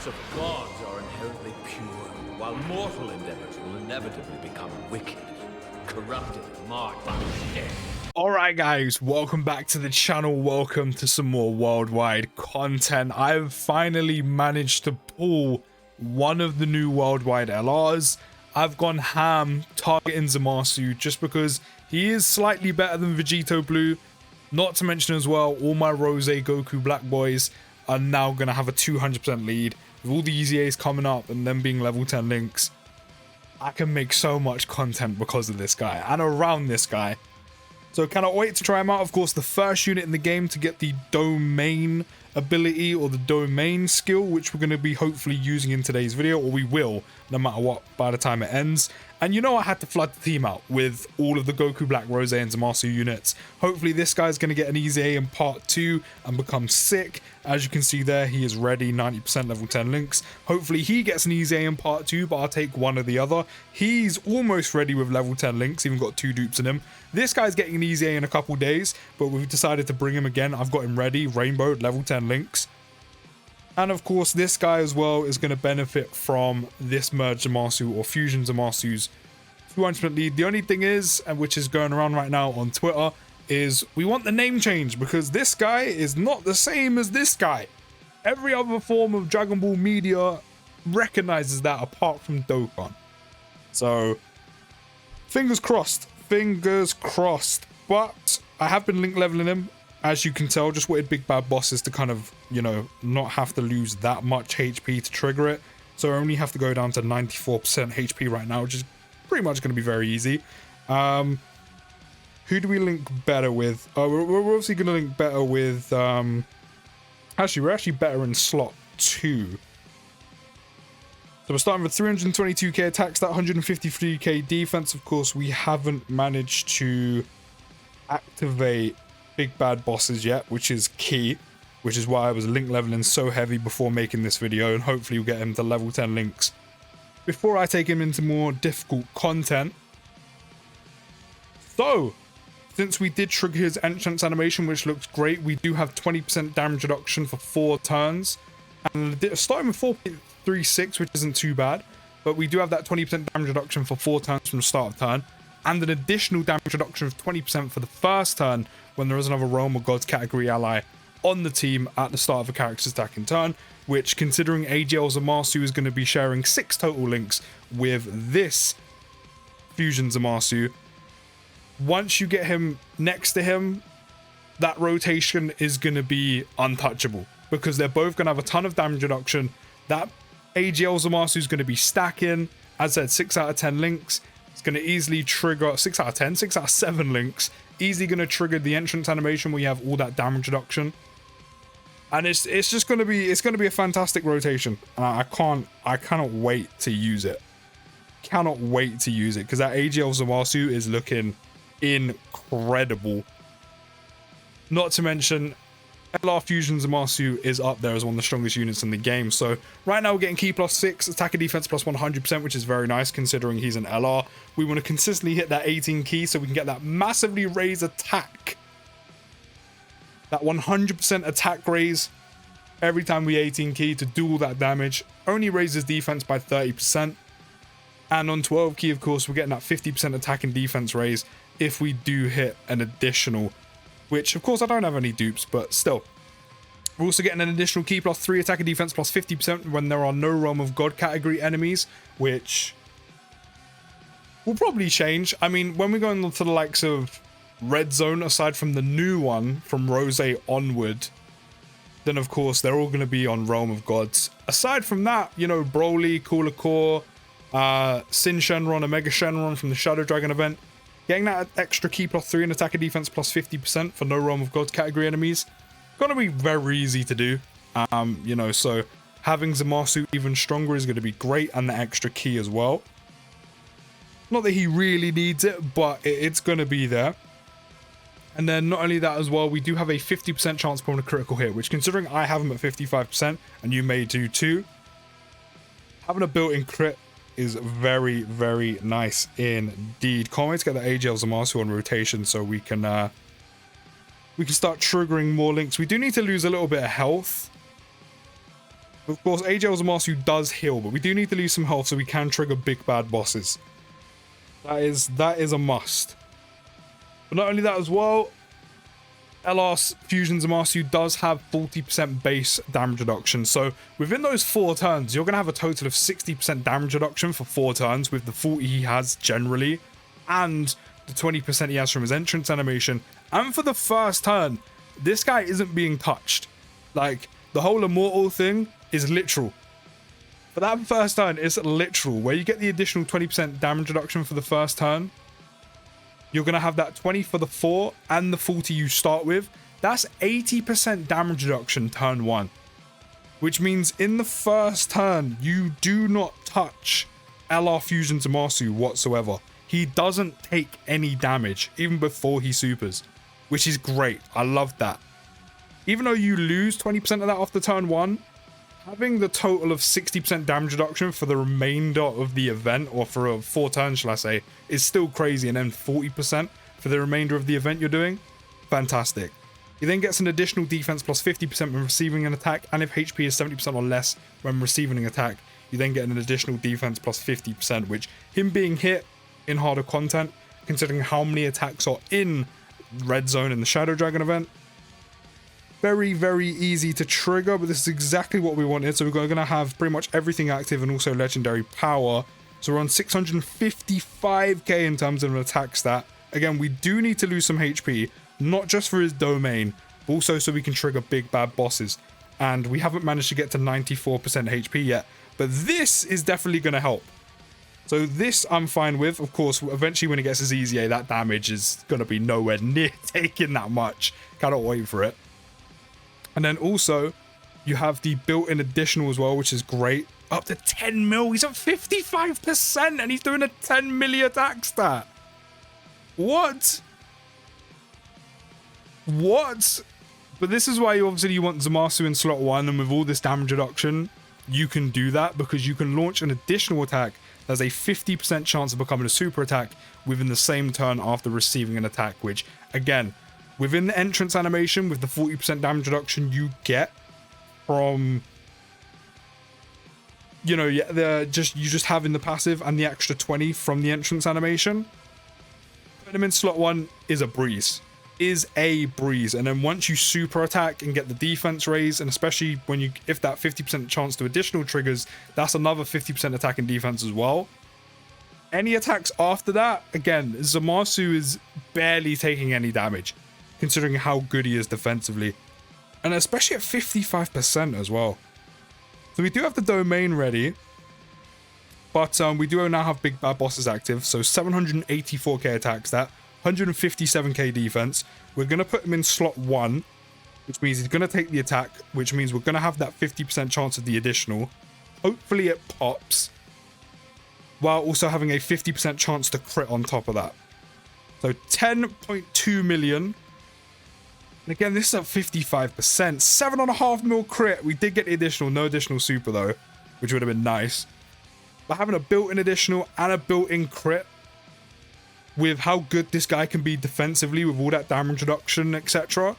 of gods are inherently pure, while mortal endeavors will inevitably become wicked, corrupted, and marked by death. Alright guys, welcome back to the channel. Welcome to some more worldwide content. I've finally managed to pull one of the new worldwide LRs. I've gone ham targeting Zamasu just because he is slightly better than Vegito Blue. Not to mention as well, all my Rose Goku Black boys are now going to have a 200% lead. With all the EZAs coming up and them being level 10 links, I can make so much content because of this guy and around this guy. So cannot wait to try him out. Of course, the first unit in the game to get the domain ability or the domain skill, which we're going to be hopefully using in today's video, or we will, no matter what, by the time it ends. And you know, I had to flood the team out with all of the Goku Black, Rose, and Zamasu units. Hopefully this guy's going to get an EZA in part 2 and become sick. As you can see there, he is ready, 90% level 10 links. Hopefully he gets an EZA in part 2, but I'll take one or the other. He's almost ready with level 10 links, even got 2 dupes in him. This guy's getting an EZA in a couple days, but we've decided to bring him again. I've got him ready, rainbow, level 10 links. And of course, this guy as well is going to benefit from this merge Zamasu or fusion Zamasu's 200% lead. The only thing is, and which is going around right now on Twitter, is we want the name change because this guy is not the same as this guy. Every other form of Dragon Ball media recognizes that apart from Dokkan. So, fingers crossed. Fingers crossed. But I have been link leveling him. As you can tell, just wanted big bad bosses to kind of, you know, not have to lose that much HP to trigger it. So I only have to go down to 94% HP right now, which is pretty much going to be very easy. Who do we link better with? We're obviously going to link better with... Actually, we're actually better in slot 2. So we're starting with 322k attack stat, 153k defense. Of course, we haven't managed to activate big bad bosses yet, which is key, which is why I was link leveling so heavy before making this video, and hopefully we'll get him to level 10 links before I take him into more difficult content. So since we did trigger his entrance animation, which looks great, we do have 20% damage reduction for 4 turns, and starting with 4.36, which isn't too bad, but we do have that 20% damage reduction for 4 turns from the start of turn, and an additional damage reduction of 20% for the first turn when there is another Realm of Gods category ally on the team at the start of a character's attacking turn, which, considering AGL Zamasu is going to be sharing 6 total links with this fusion Zamasu, once you get him next to him, that rotation is going to be untouchable because they're both going to have a ton of damage reduction. That AGL Zamasu is going to be stacking, as I said, 6 out of 10 links. It's going to easily trigger 6 out of 10, 6 out of 7 links. Easily going to trigger the entrance animation where you have all that damage reduction, and it's just going to be a fantastic rotation. And I cannot wait to use it. Cannot wait to use it because that AGL Zamasu is looking incredible. Not to mention, LR Fusion Zamasu is up there as one of the strongest units in the game. So right now we're getting key +6, attack and defense +100%, which is very nice considering he's an LR. We want to consistently hit that 18 key so we can get that massively raise attack. That 100% attack raise every time we 18 key to do all that damage. Only raises defense by 30%. And on 12 key, of course, we're getting that 50% attack and defense raise if we do hit an additional, which of course I don't have any dupes, but still. We're also getting an additional key +3 attack and defense +50% when there are no Realm of God category enemies, which will probably change. I mean, when we go into the likes of Red Zone, aside from the new one from Rose onward, then of course they're all going to be on Realm of Gods. Aside from that, you know, Broly, Cooler Core, Sin Shenron, Omega Shenron from the Shadow Dragon event, getting that extra key +3 and attack and defense +50% for no Realm of God category enemies, gonna be very easy to do. You know, so having Zamasu even stronger is going to be great, and the extra key as well. Not that he really needs it, but it's going to be there. And then not only that as well, we do have a 50% chance upon a critical hit, which, considering I have him at 55% and you may do too, having a built-in crit is very, very nice indeed. Can't wait to get the AGL Zamasu on rotation so we can start triggering more links. We do need to lose a little bit of health, Of course, AJ Zamasu does heal, but we do need to lose some health so we can trigger big bad bosses. That is a must. But not only that as well, LR Fusion Zamasu does have 40% base damage reduction. So within those 4 turns, you're going to have a total of 60% damage reduction for 4 turns with the 40 he has generally, and the 20% he has from his entrance animation. And for the first turn, this guy isn't being touched. Like, the whole immortal thing is literal. For that first turn, it's literal. Where you get the additional 20% damage reduction for the first turn, you're going to have that 20 for the 4 and the 40 you start with. That's 80% damage reduction turn 1. Which means in the first turn, you do not touch LR Fusion Zamasu whatsoever. He doesn't take any damage, even before he supers. Which is great. I love that. Even though you lose 20% of that after turn 1, having the total of 60% damage reduction for the remainder of the event, or for 4 turns, shall I say, is still crazy. And then 40% for the remainder of the event you're doing, fantastic. He then gets an additional defense plus 50% when receiving an attack, and if HP is 70% or less when receiving an attack, you then get an additional defense plus 50%, which him being hit in harder content, considering how many attacks are in Red Zone in the Shadow Dragon event, very, very easy to trigger, but this is exactly what we wanted. So we're going to have pretty much everything active and also legendary power. So we're on 655k in terms of an attack stat. Again, we do need to lose some HP, not just for his domain, but also so we can trigger big bad bosses. And we haven't managed to get to 94% HP yet, but this is definitely going to help. So this I'm fine with. Of course, eventually when he gets his EZA, that damage is going to be nowhere near taking that much. Cannot wait for it. And then also, you have the built-in additional as well, which is great. Up to 10 mil. He's at 55% and he's doing a 10 milli attack stat. What? What? But this is why obviously you want Zamasu in slot 1, and with all this damage reduction, you can do that because you can launch an additional attack that's a 50% chance of becoming a super attack within the same turn after receiving an attack, which, again, within the entrance animation, with the 40% damage reduction you get from, you know, you just having the passive and the extra 20 from the entrance animation, putting him in slot 1 is a breeze. And then once you super attack and get the defense raise, and especially if that 50% chance to additional triggers, that's another 50% attack and defense as well. Any attacks after that, again, Zamasu is barely taking any damage, considering how good he is defensively, and especially at 55% as well. So we do have the domain ready, but we do now have big bad bosses active. So 784k attack stat, 157k defense. We're going to put him in slot 1, which means he's going to take the attack, which means we're going to have that 50% chance of the additional. Hopefully it pops, while also having a 50% chance to crit on top of that. So 10.2 million. And again, this is at 55%. 7.5 mil crit. We did get the additional, no additional super though, which would have been nice. But having a built-in additional and a built-in crit, with how good this guy can be defensively with all that damage reduction, etc.,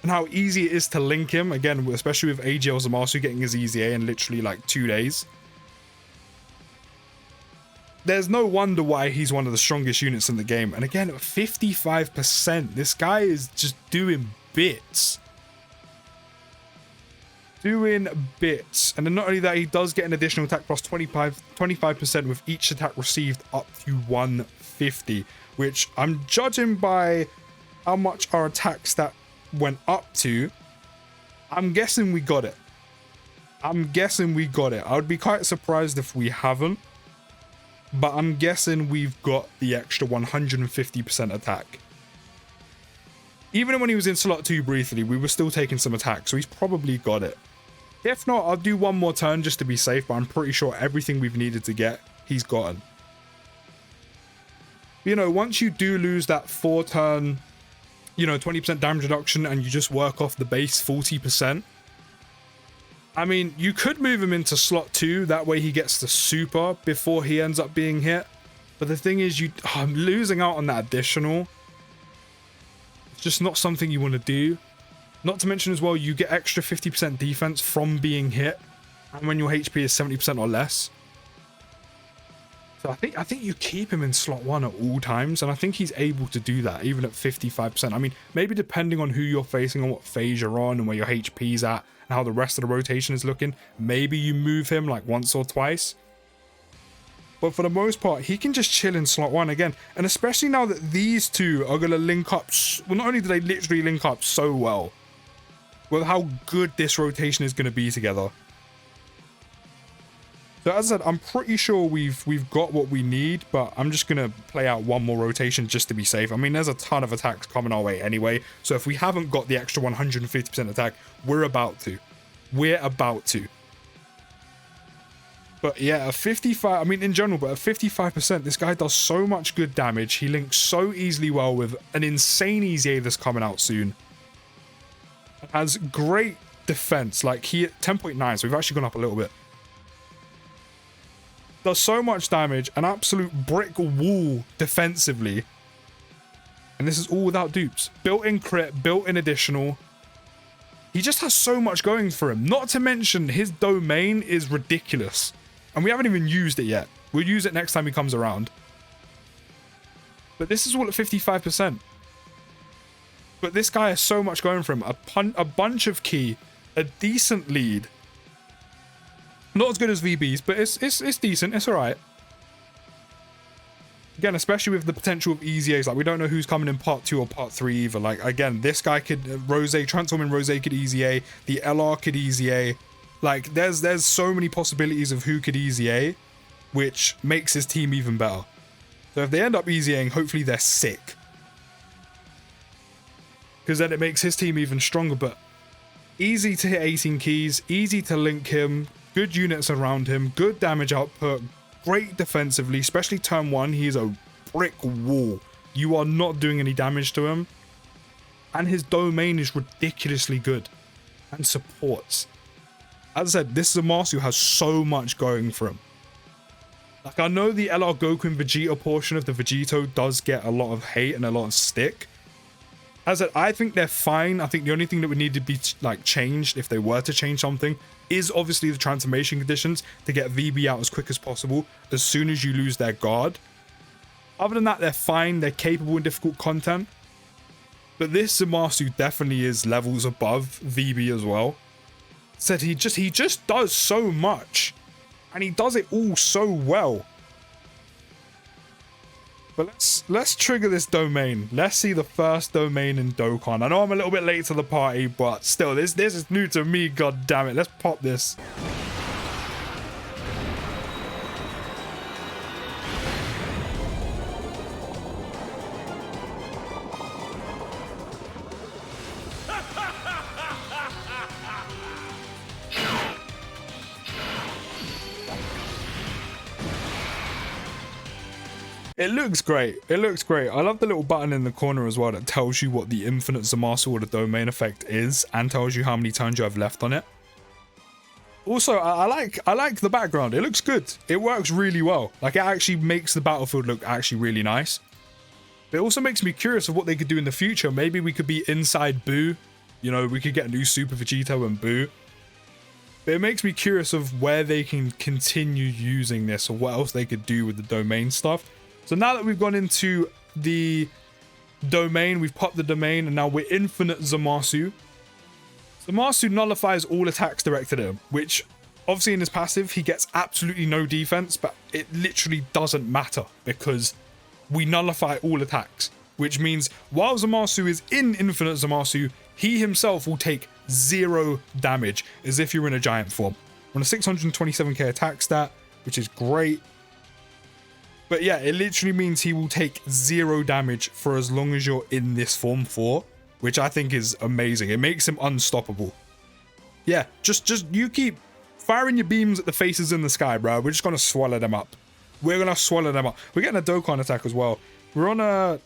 and how easy it is to link him, again, especially with AGL Zamasu getting his EZA in literally like 2 days. There's no wonder why he's one of the strongest units in the game. And again, at 55%, this guy is just doing bits. And then not only that, he does get an additional attack plus 25% with each attack received up to 150, which I'm judging by how much our attack stat went up to. I'm guessing we got it. I would be quite surprised if we haven't, but I'm guessing we've got the extra 150% attack. Even when he was in slot 2 briefly, we were still taking some attack, so he's probably got it. If not, I'll do one more turn just to be safe, but I'm pretty sure everything we've needed to get, he's gotten. You know, once you do lose that 4 turn, 20% damage reduction, and you just work off the base 40%, I mean, you could move him into slot 2, that way he gets the super before he ends up being hit. But the thing is, I'm losing out on that additional. It's just not something you want to do. Not to mention as well, you get extra 50% defense from being hit. and when your HP is 70% or less. So I think you keep him in slot 1 at all times, and I think he's able to do that even at 55%. I mean, maybe depending on who you're facing and what phase you're on and where your HP's at and how the rest of the rotation is looking, maybe you move him like once or twice. But for the most part, he can just chill in slot 1 again. And especially now that these two are going to link up, well, not only do they literally link up so well, with how good this rotation is going to be together. So as I said, I'm pretty sure we've got what we need, but I'm just going to play out one more rotation just to be safe. I mean, there's a ton of attacks coming our way anyway, so if we haven't got the extra 150% attack, we're about to. We're about to. But yeah, a 55, I mean in general, but at 55%, this guy does so much good damage. He links so easily well with an insane EZA that's coming out soon. Has great defense, like he at 10.9, so we've actually gone up a little bit. Does so much damage, an absolute brick wall defensively. And this is all without dupes. Built-in crit, built-in additional. He just has so much going for him. Not to mention, his domain is ridiculous. And we haven't even used it yet. We'll use it next time he comes around. But this is all at 55%. But this guy has so much going for him. A bunch of key, a decent lead. Not as good as VB's, but it's decent. It's alright. Again, especially with the potential of EZAs. Like, we don't know who's coming in part 2 or part 3 either. Like, again, this guy could... Transforming Rose could EZA. The LR could EZA. Like, there's so many possibilities of who could EZA, which makes his team even better. So if they end up EZAing, hopefully they're sick. Because then it makes his team even stronger. But easy to hit 18 keys. Easy to link him. Good units around him, good damage output, great defensively, especially turn 1. He's a brick wall. You are not doing any damage to him. And his domain is ridiculously good. And supports. As I said, this Zamasu has so much going for him. Like, I know the LR Goku and Vegeta portion of the Vegito does get a lot of hate and a lot of stick. As I said, I think they're fine. I think the only thing that would need to be like changed, if they were to change something, is obviously the transformation conditions to get VB out as quick as possible as soon as you lose their guard. Other than that, they're fine. They're capable in difficult content. But this Zamasu definitely is levels above VB as well. Said he just does so much. And he does it all so well. But let's trigger this domain. Let's see the first domain in Dokkan. I know I'm a little bit late to the party, but still, this is new to me, god damn it. Let's pop this. It looks great. It looks great. I love the little button in the corner as well that tells you what the infinite Zamasu or the domain effect is and tells you how many turns you have left on it. Also, I like the background. It looks good. It works really well. Like, it actually makes the battlefield look actually really nice. It also makes me curious of what they could do in the future. Maybe we could be inside Buu. You know, we could get a new Super Vegito and Buu. But it makes me curious of where they can continue using this or what else they could do with the domain stuff. So now that we've gone into the domain, we've popped the domain, and now we're infinite Zamasu. Zamasu nullifies all attacks directed at him, which obviously in his passive, he gets absolutely no defense, but it literally doesn't matter because we nullify all attacks, which means while Zamasu is in infinite Zamasu, he himself will take 0 damage as if you're in a giant form. We're on a 627k attack stat, which is great. But yeah, it literally means he will take 0 damage for as long as you're in this form 4, which I think is amazing. It makes him unstoppable. Yeah, just you keep firing your beams at the faces in the sky, bro. We're just going to swallow them up. We're going to swallow them up. We're getting a Dokkan attack as well. We're on a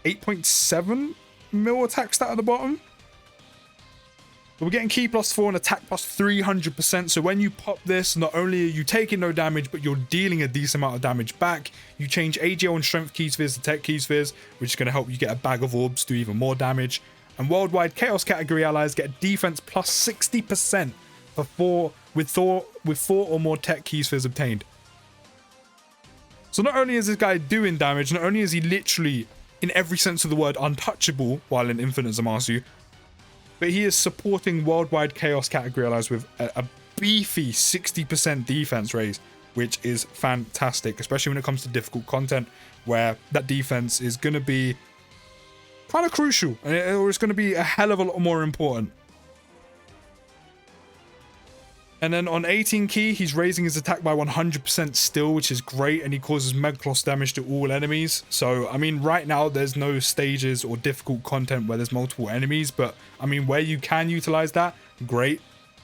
8.7 mil attack stat at the bottom. But we're getting key +4 and attack +300%. So when you pop this, not only are you taking no damage, but you're dealing a decent amount of damage back. You change AGL and strength key spheres to tech key spheres, which is going to help you get a bag of orbs, do even more damage. And worldwide chaos category allies get defense +60%. for 4 with 4 or more tech keys for his obtained. So not only is this guy doing damage, not only is he literally, in every sense of the word, untouchable while in Infinite Zamasu, but he is supporting Worldwide Chaos category allies with a beefy 60% defense raise, which is fantastic, especially when it comes to difficult content where that defense is going to be kind of crucial, or it's going to be a hell of a lot more important. And then on 18 key, he's raising his attack by 100% still, which is great, and he causes Megacloss damage to all enemies. So, I mean, right now, there's no stages or difficult content where there's multiple enemies, but, I mean, where you can utilize that, great.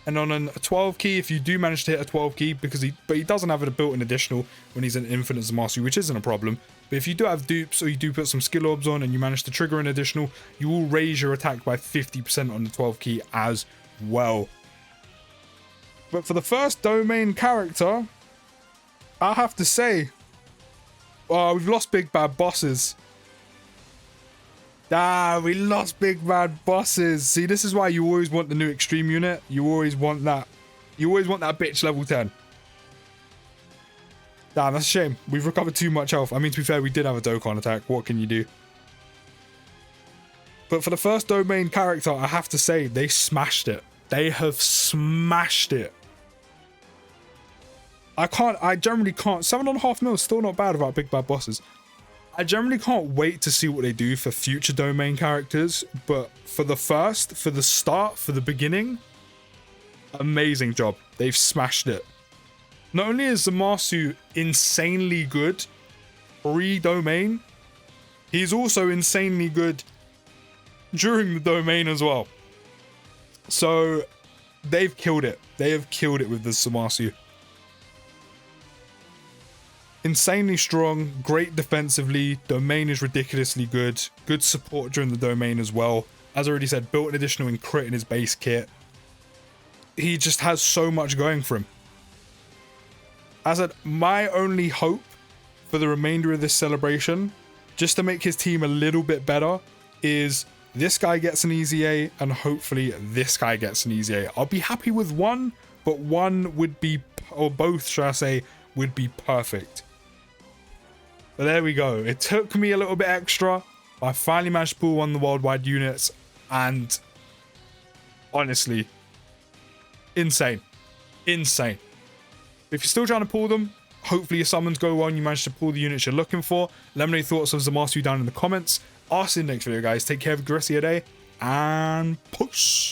And on a 12 key, if you do manage to hit a 12 key, but he doesn't have a built-in additional when he's in Infinite Zamasu, which isn't a problem. But if you do have dupes, or you do put some skill orbs on, and you manage to trigger an additional, you will raise your attack by 50% on the 12 key as well. But for the first domain character, I have to say, we've lost big bad bosses. We lost big bad bosses. See, this is why you always want the new extreme unit. You always want that. You always want that bitch level 10. Damn, that's a shame. We've recovered too much health. I mean, to be fair, we did have a Dokkan attack. What can you do? But for the first domain character, I have to say, they smashed it. They have smashed it. I generally can't. 7.5 mil is still not bad without big bad bosses. I generally can't wait to see what they do for future domain characters, but for the start, for the beginning, amazing job. They've smashed it. Not only is Zamasu insanely good pre-domain, he's also insanely good during the domain as well. So they've killed it. They have killed it with the Zamasu. Insanely strong, great defensively, domain is ridiculously good, good support during the domain as well. As I already said, built an additional in crit in his base kit. He just has so much going for him. As I said, my only hope for the remainder of this celebration, just to make his team a little bit better, is this guy gets an easy A, and hopefully this guy gets an easy A. I'll be happy with one, but one would be, or both, should I say, would be perfect. But there we go. It took me a little bit extra, but I finally managed to pull one of the worldwide units, and honestly, insane. Insane. If you're still trying to pull them, hopefully your summons go well and you manage to pull the units you're looking for. Let me know your thoughts of Zamasu down in the comments. I'll see you in the next video, guys. Take care of the rest of your day, and push.